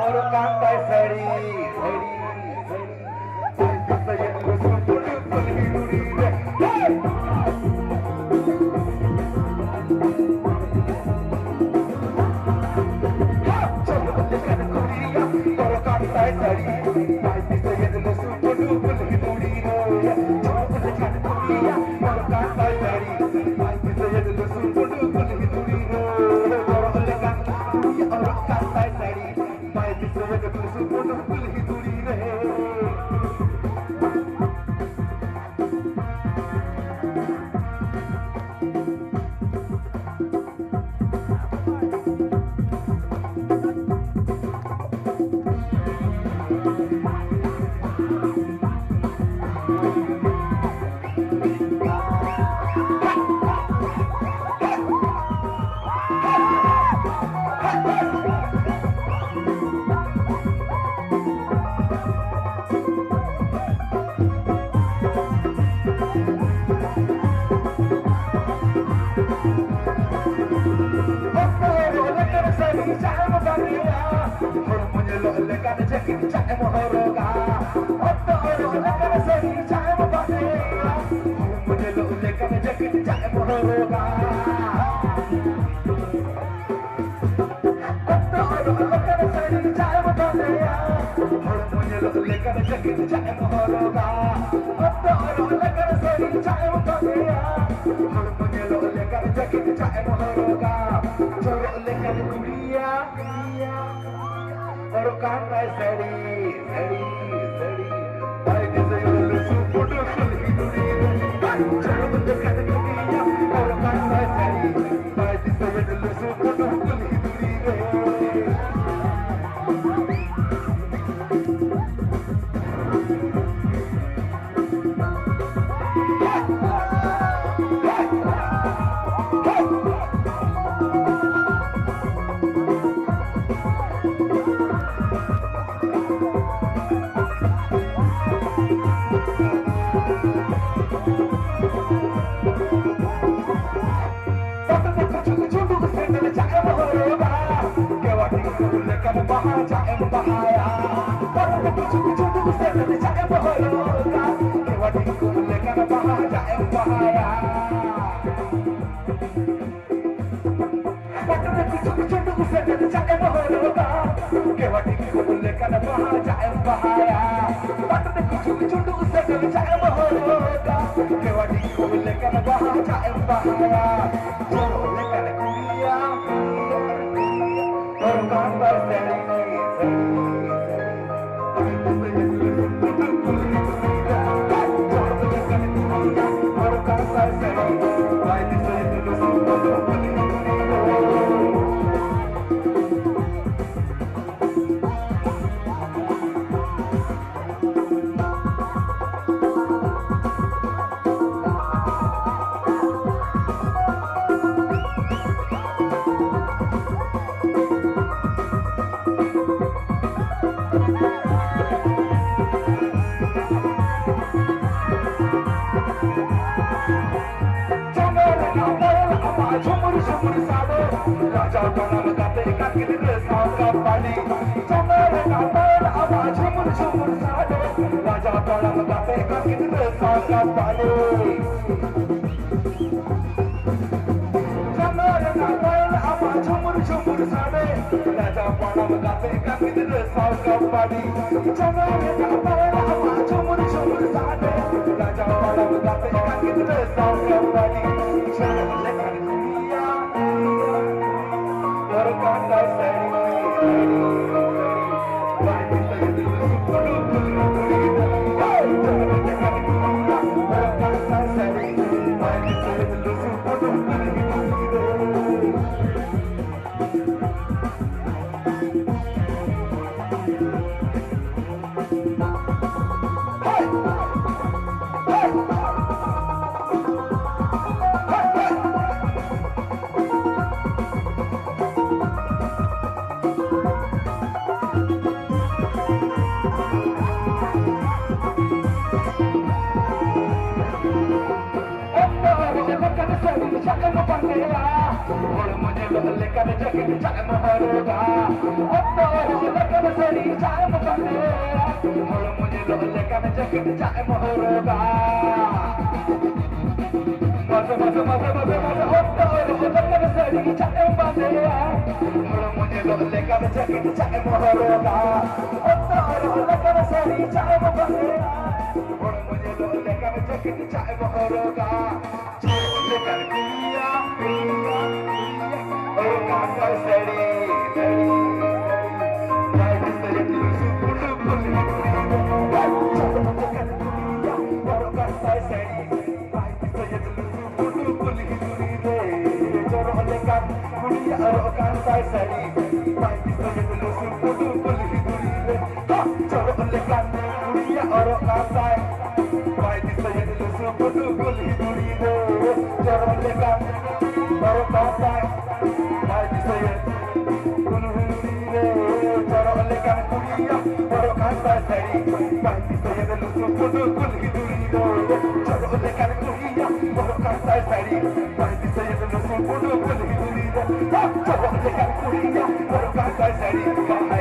Orang kantai seri, seri, seri. Saya lusuh puluh pelihuri deh. Coba tekan kuria, orang kantai seri. Saya lusuh puluh pelihuri deh. Coba tekan kuria, orang kantai seri. Saya lusuh puluh pelihuri deh. Orang tekan kuria, orang kantai seri. Saya lusuh puluh pelihuri deh. Orang kantai seri, seri, seri. Baik saya lusuh puluh pelihuri deh. Coba tekan kuria, orang kantai seri. Baik saya lusuh puluh pelihuri deh. lolle kan jacket chai maharoga otto lolle kan sari chai mukande holo mujhe lolle kan jacket chai maharoga maze otto lolle kan sari chai mukande holo mujhe lolle kan jacket chai maharoga otto lolle kan sari chai mukande holo mujhe lolle kan jacket chai maharoga lolle kan kuya oh kanta sari right is the super Sorry.